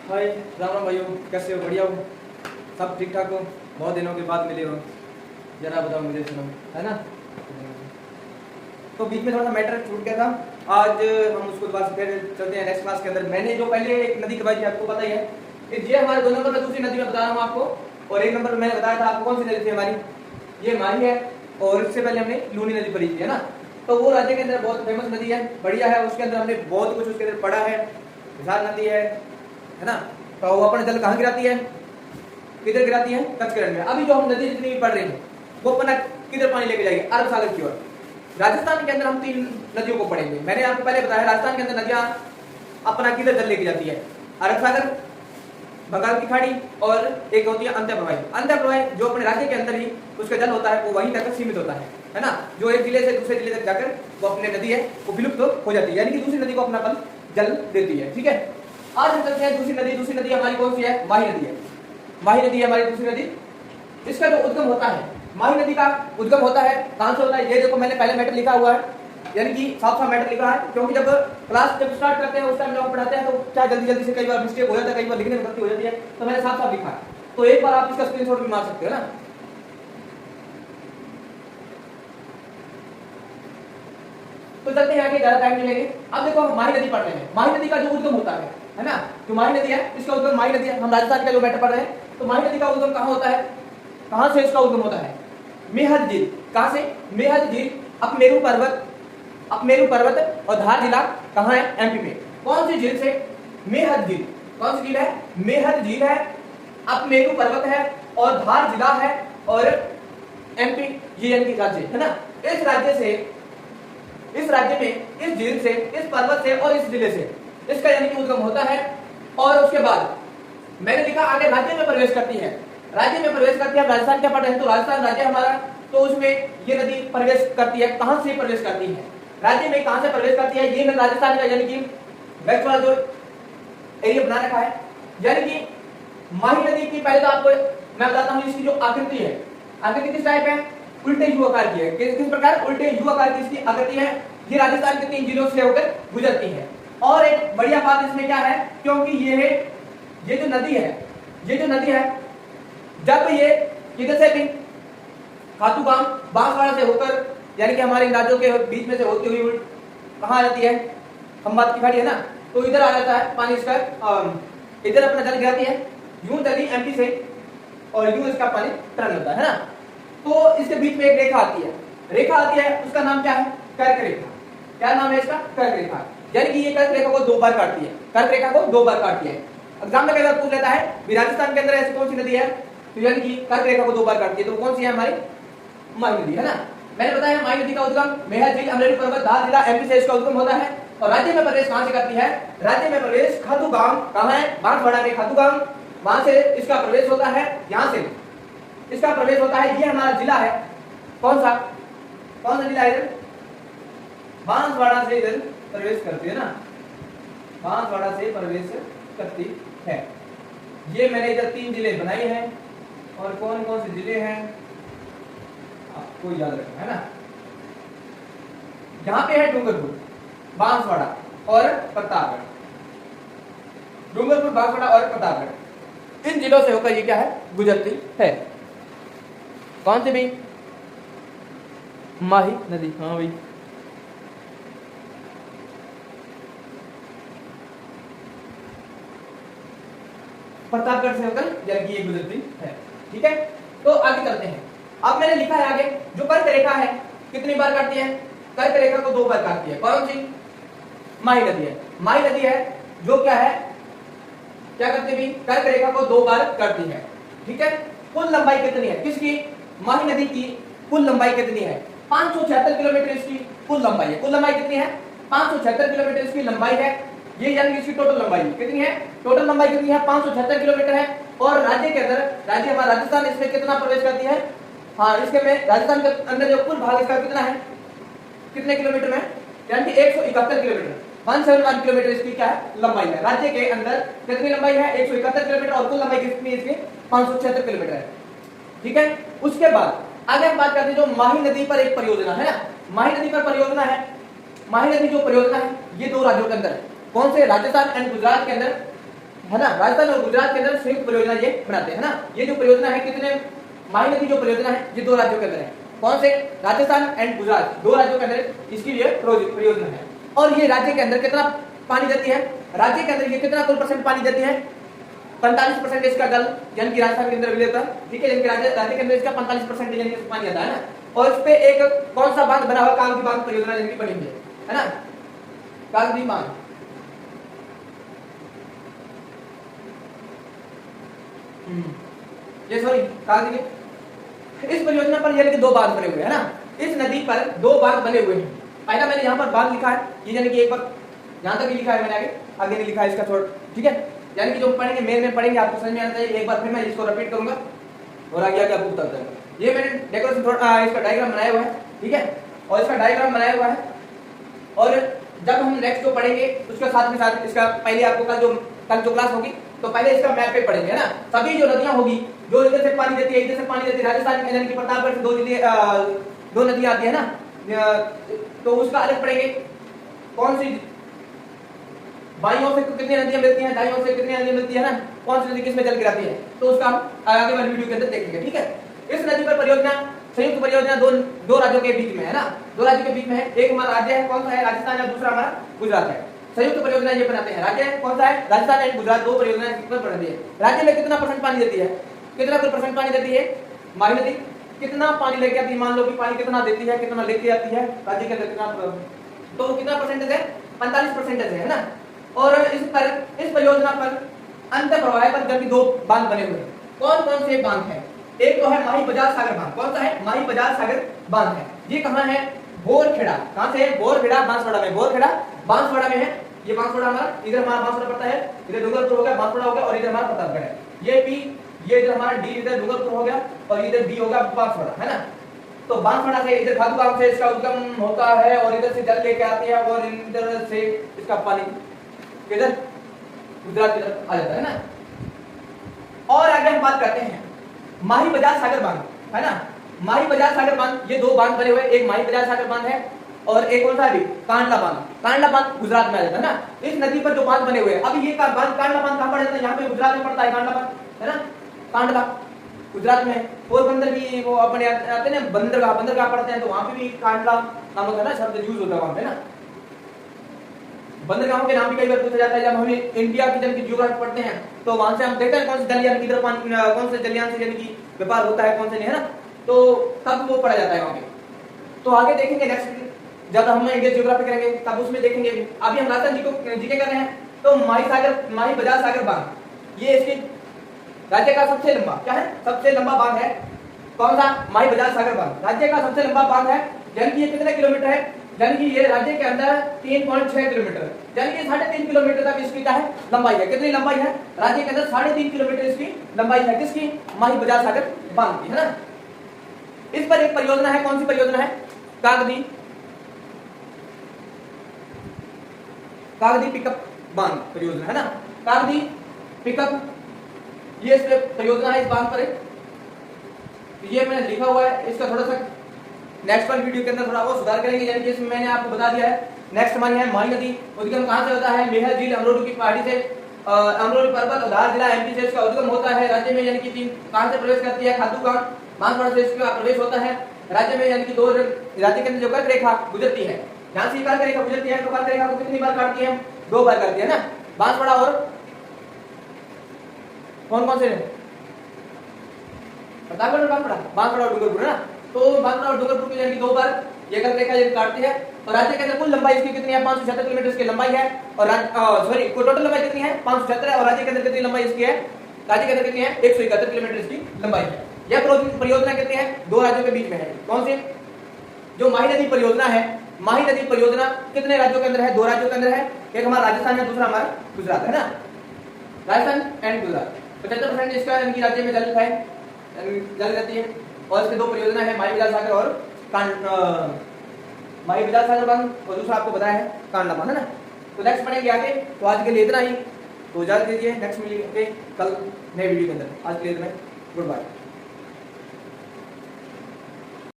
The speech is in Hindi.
हाय राम राम भाइयों, कैसे हो? बढ़िया हो? सब ठीक ठाक हो? बहुत दिनों के बाद मिले हो, जरा बताओ मुझे, सुनो, है ना। तो बीच में थोड़ा सा मैटर छूट गया था, आज हम उसको दोबारा से फिर चलते हैं नेक्स्ट क्लास के अंदर। मैंने जो पहले एक नदी करवाई थी, आपको पता ही है कि ये हमारे 2 नंबर में दूसरी नदी में बता रहा हूँ आपको, और 1 नंबर में मैंने बताया था आपको कौन सी नदी थी हमारी, ये माही है, और इससे पहले हमने लूनी नदी पढ़ी थी, है ना। तो वो राज्य के अंदर बहुत फेमस नदी है, बढ़िया है, उसके अंदर हमने बहुत कुछ उसके अंदर पढ़ा है। विशाल नदी है ना। तो वो अपना जल कहाँ गिराती है, किधर गिराती है? कच्छ के रण में। अभी जो हम नदी जितनी भी पढ़ रहे हैं वो अपना किधर पानी लेके जाएगी? अरब सागर की ओर। राजस्थान के अंदर हम 3 नदियों को पढ़ेंगे। मैंने आपको पहले बताया राजस्थान के अंदर नदियां अपना किधर जल लेके जाती है? अरब सागर, बंगाल की खाड़ी, और एक होती है अंत्य प्रवाही। अंत्य प्रवाही जो अपने राज्य के अंदर ही उसका जल होता है, वो वहीं तक सीमित होता है ना। जो एक जिले से दूसरे जिले तक जाकर वो अपने नदी है वो विलुप्त हो जाती है, यानी कि दूसरी नदी को अपनापन जल देती है। ठीक है, आज हम चलते हैं दूसरी नदी। दूसरी नदी हमारी कौन सी है? माही नदी है। माही नदी है हमारी दूसरी नदी। इसका जो उद्गम होता है, माही नदी का उद्गम होता है कहां से होता है? ये देखो, मैंने पहले मैटर लिखा हुआ है, यानी कि साफ साफ मैटर लिखा है, क्योंकि जब क्लास स्टार्ट करते हैं उस टाइम जब हम पढ़ाते हैं तो क्या जल्दी से कई बार मिस्टेक हो जाता है, कई बार लिखने में गलती हो जाती है, तो मैंने साफ साफ लिखा है। तो एक बार आप इसका स्क्रीनशॉट भी मार सकते हो ना। तो चलते हैं आगे, ज्यादा टाइम नहीं लेंगे। अब देखो, हम माही नदी पढ़ रहे हैं। माही नदी का जो उद्गम होता है ना, जो माही नदी है इसका उद्गम, माही नदी है, हम राजस्थान का जो मैटर पढ़ रहे हैं, तो माही नदी का उद्गम कहां होता है? कहां से इसका उद्गम होता है? मेहद झील। कहां से? मेहद झील, अपमेरू पर्वत, अपमेरू पर्वत और धार जिला कहां है? एमपी में। कौन सी झील से? मेहद झील। कौन सी झील है? मेहद झील है, अपमेरू पर्वत है और धार जिला है, और एमपी ये यानी कि राज्य है ना। इस राज्य से, इस राज्य में, इस झील से, इस पर्वत से और इस जिले से इसका यानी कि उद्गम होता है। और उसके बाद मैंने लिखा आगे राज्य में प्रवेश करती है। राज्य में प्रवेश करती है, राजस्थान क्या पढ़ रहे हैं, तो राजस्थान राज्य हमारा, तो उसमें ये नदी प्रवेश करती है। कहां से प्रवेश करती है? राज्य में कहां से प्रवेश करती है? ये राजस्थान का यानी कि वेस्ट वाला जो एरिया बना रखा है, यानी कि माही नदी की पहले तो आपको मैं बताता हूं इसकी जो आकृति है। आकृति किस टाइप है? उल्टे यू आकार की है। किस प्रकार? उल्टे यू आकार की इसकी आकृति है। ये राजस्थान के 3 जिलों से होकर गुजरती है। और एक बढ़िया बात इसमें क्या है, क्योंकि ये जो नदी है, ये जो नदी है, जब ये किधर से भी खातूगाम बांसवाड़ा से होकर, यानी कि हमारे राज्यों के बीच में से होती हुई कहां आ जाती है? खंबात की खाड़ी है ना, तो इधर आ जाता है पानी इसका, इधर अपना जल गिराती है, यूं चली एमपी से और यूं इसका पानी टर्न होता है ना। तो इसके बीच में एक रेखा आती है, रेखा आती है, उसका नाम क्या है? कर्क रेखा। क्या नाम है इसका? कर्क रेखा। यानी कि ये कर्क रेखा को 2 बार काटती है। कर्क रेखा को 2 बार काटती है। एग्जाम में कई बार पूछ लेता है कि राजस्थान के अंदर ऐसी कौन सी नदी है, तो यानी कि कर्क रेखा को 2 बार काटती है, तो कौन सी है? हमारी माही नदी है ना। मैंने बताया माही नदी का उद्गम मेहद झील, अमरेली पर्वत, धार जिला, एमपी से इसका उद्गम होता है। और राज्य में प्रवेश कहां से करती है? राज्य में प्रवेश खातूगाम, कहां है? बांसवाड़ा में खातूगाम, वहां से इसका प्रवेश होता है, यहां से इसका प्रवेश होता है। ये हमारा जिला है, कौन सा जिला है? इधर बांसवाड़ा से इधर प्रवेश करती है ना, बांसवाड़ा से प्रवेश करती है। ये मैंने इधर 3 जिले बनाए हैं, और कौन कौन से जिले हैं आपको याद रखना है ना। यहां पे है डूंगरपुर, बांसवाड़ा और प्रतापगढ़। डूंगरपुर, बांसवाड़ा और प्रतापगढ़, इन जिलों से होकर ये क्या है? गुजरती है। कौन सी भी? माही नदी। हाँ भाई, प्रतापगढ़ से होकर यानी कि ये गुजरती है। ठीक है, तो आगे चलते हैं। अब मैंने लिखा है आगे, जो कर्क रेखा है कितनी बार काटती है? कर्क रेखा को 2 बार काटती है। कौन सी? माही नदी है। माही नदी है जो क्या है, क्या करती है? कर्क रेखा को 2 बार काटती है। ठीक है, कुल लंबाई कितनी है किसकी? माही नदी की कुल लंबाई कितनी है? 576 किलोमीटर इसकी कुल लंबाई है। कुल लंबाई कितनी है? 576 किलोमीटर इसकी लंबाई है। ये यानी इसकी टोटल लंबाई कितनी है? टोटल लंबाई कितनी है? 576 किलोमीटर है। और राज्य के अंदर, राज्य हमारा राजस्थान, इसमें कितना प्रवेश करती है? हाँ, इसके में राजस्थान के अंदर जो कुल भाग इसका कितना है, कितने किलोमीटर में? यानी कि 171 किलोमीटर, 171 किलोमीटर इसकी क्या है? लंबाई है। राज्य के अंदर कितनी लंबाई है? 171 किलोमीटर, और कुल लंबाई कितनी है इसकी? 576 किलोमीटर है। ठीक है, उसके बाद आगे हम बात करते हैं जो माही नदी पर एक परियोजना है ना। माही नदी पर परियोजना है, माही नदी जो परियोजना है ये 2 राज्यों के अंदर है। कौन से? राजस्थान एंड गुजरात के अंदर है ना, राजस्थान और गुजरात के अंदर संयुक्त परियोजना ये बनाते हैं ना। ये जो परियोजना है कितने, माही नदी जो परियोजना है ये 2 राज्यों के अंदर है। कौन से, राजस्थान एंड गुजरात, 2 राज्यों के अंदर इसकी ये परियोजना है। और ये राज्य के अंदर कितना पानी देती है, राज्य के अंदर ये कितना कुल % पानी देती है, 45% इसका जल यानी कि राजस्थान के अंदर विलेता, ठीक है, यानी कि राज्य के अंदर इसका 45% यानी कि पानी आता है ना। और इस पे एक कौन सा बांध बना हुआ, कागदी बांध परियोजना यानी कि बनी हुई है ना, कागदी बांध। ये सॉरी कागदी, इस परियोजना पर यानी कि 2 बांध बने हुए हैं ना, इस नदी पर 2 बांध बने हुए हैं। पहला मैंने यहाँ पर बांध लिखा है, ये यानी कि एक बार यहाँ तक ही लिखा है मैंने, आगे नहीं लिखा है इसका थोड़ा, ठीक है, यानी कि जो पढ़ेंगे मेन में पढ़ेंगे आपको समझ में आना चाहिए। एक बार फिर मैं इसको रिपीट करूंगा और आगे आगे आपको बताता हूँ। ये मैंने डेकोरेशन थोड़ा इसका डायग्राम बनाया हुआ है, ठीक है, और इसका डायग्राम बनाया हुआ है। और जब हम नेक्स्ट जो पढ़ेंगे उसके साथ में साथ इसका पहले आपको कल जो क्लास होगी तो पहले इसका मैप पे पढ़ेंगे, है ना। सभी जो नदियां होगी जो इधर से पानी देती है, इधर से पानी देती है, राजस्थान के यानी कि प्रतापगढ़ से 2 नदियां आती है ना, तो उसका अलग पढ़ेंगे। कौन सी बाईं ओर से कितनी नदियां मिलती हैं, दाईं ओर से कितनी नदियां मिलती है ना, कौन सी नदी किसमें जल गिराती है, तो उसका हम आगे वाली वीडियो के अंदर देखेंगे, ठीक है। इस नदी पर परियोजना, संयुक्त परियोजना दो राज्यों के बीच में है ना, 2 राज्यों के बीच में है। एक हमारा राज्य है, कौन सा है, राजस्थान, और दूसरा हमारा गुजरात है। संयुक्त परियोजना ये बनाते हैं, राज्य कौन सा है, राजस्थान एंड गुजरात, 2 परियोजनाएं बनाती है। राज्य में कितना % पानी देती है, कितना कुल % पानी देती है, माही नदी कितना पानी लेके आती है, मान लो कि पानी कितना देती है, कितना लेके आती है राज्य के अंदर, कितना, तो कितना % है, 45% है ना। और इस परियोजना पर अंतर प्रवाह पर जबकि 2 बांध बने हुए हैं। कौन कौन से बांध हैं, एक तो है माही बजाज सागर बांध, कौन सा है, माही बजाज सागर बांध है। ये कहाँ है, बोरखेड़ा, कहाँ से है, बोरखेड़ा, बांसवाड़ा में, बोरखेड़ा बांसवाड़ा में है। ये बांसवाड़ा हमारा, इधर हमारा बांसवाड़ा पड़ता है, इधर डूंगरपुर हो गया, बांसवाड़ा हो गया, और इधर हमारा प्रतापगढ़ है। ये पी, ये इधर हमारा डी, इधर डूंगरपुर हो गया, और इधर डी होगा बांसवाड़ा, है ना। तो बांसवाड़ा से इधर खादू गांव से इसका उद्गम होता है, और इधर से जल लेके आती है, और इधर से इसका पानी किधर, गुजरात की तरफ आ जाता है ना। और आगे हम बात करते हैं माही बजाज सागर बांध, है ना। माही बजाज सागर बांध, ये 2 बांध बने हुए, एक माही बजाज सागर बांध है और एक कौन सा है, कांडला बांध। कांडला बांध गुजरात में आ जाता है ना। इस नदी पर जो बांध बने हुए हैं, अब ये बांध, कांडला बांध कहां पड़ जाता है, यहाँ पे गुजरात में पड़ता है कांडला बांध, है ना। कांडला गुजरात में, पोरबंदर भी वो अपने आते हैं ना, बंदरगाह पड़ते हैं, तो वहां पे भी कांडला नामक है ना शब्द यूज होता है वहां पे ना। बंदरगाहों के नाम भी कई बार पूछा जाता है, जब हमें इंडिया की जन की ज्योग्राफी पढ़ते हैं तो वहां से हम देखते हैं कौन से जलयान किधर, कौन से जलयान से यानी कि व्यापार होता है, कौन से नहीं, है ना, तो तब वो पढ़ा जाता है वहां पे। तो आगे देखेंगे नेक्स्ट जब हम इंडिया ज्योग्राफी करेंगे तब उसमें देखेंगे। अभी हम राजस्थान जीके कर रहे हैं, तो माही बजाज सागर बांध, ये इसके राज्य का सबसे लंबा क्या है, सबसे लंबा बांध है। कौन सा, माही बजाज सागर बांध राज्य का सबसे लंबा बांध है, यानी कि ये कितने किलोमीटर है, यानी कि ये राज्य के अंदर 3.6 किलोमीटर, यानी कि 3.5 किलोमीटर तक इसकी क्या है, लंबाई है। कितनी लंबाई है, राज्य के अंदर 3.5 किलोमीटर इसकी लंबाई है, किसकी, माही बजाज सागर बांध की, है ना। इस पर एक परियोजना है, कौन सी परियोजना है, कागदी पिकअप बांध परियोजना, है ना। कागदी पिकअप, ये इस परियोजना है, इस बांध पर है। ये मैंने लिखा हुआ है, इसका थोड़ा सा नेक्स्ट वाली वीडियो के अंदर थोड़ा वो सुधार करेंगे, यानी कि इसमें मैंने आपको बता दिया है। नेक्स्ट हमारी है माही नदी, उद्गम कहां से होता है, मेहर झील अमरोली की पहाड़ी से, अमरोली पर्वत, धार जिला एमपी से इसका उद्गम होता है। राज्य में यानी कि कहां से प्रवेश करती है, खादू गांव, बांसवाड़ा से इसका प्रवेश होता है। राज्य में यानी कि 2 राज्य के अंदर जो कर्क रेखा गुजरती है, जहां से कर्क रेखा गुजरती है, तो कर्क रेखा को कितनी बार काटती है, 2 बार काटती है ना। बांसवाड़ा और कौन से, प्रतापगढ़ और बांसवाड़ा और डूंगरपुर, है ना। तो बांसवाड़ा और डूंगरपुर की यानी कि 2 बार ये कर्क रेखा काटती है। और राज्य के अंदर कुल लंबाई इसकी कितनी है, 576 किलोमीटर इसकी लंबाई है। और सॉरी टोटल लंबाई कितनी है, 576 है। और राज्य के अंदर कितनी लंबाई इसकी है, राज्य के अंदर कितनी है, 171 किलोमीटर इसकी लंबाई है। यह परियोजना कितनी है, 2 राज्यों के बीच में है। कौन सी, जो माही नदी परियोजना है, माही नदी परियोजना कितने राज्यों के अंदर है, 2 राज्यों के अंदर है। एक हमारा राजस्थान है, दूसरा हमारा गुजरात, है ना। राजस्थान एंड गुजरात 75% इसका इनकी राज्य में जल रहती है। और इसके 2 परियोजना है, माही बजाज सागर और माही बजाज सागर बांध, और दूसरा आपको बताया है कांडला बांध, है ना। तो नेक्स्ट पढ़ेंगे आगे। तो आज के लिए इतना ही, तो इजाजत दीजिए, नेक्स्ट मिलेंगे कल नए वीडियो के अंदर। आज के लिए इतना, गुड बाय।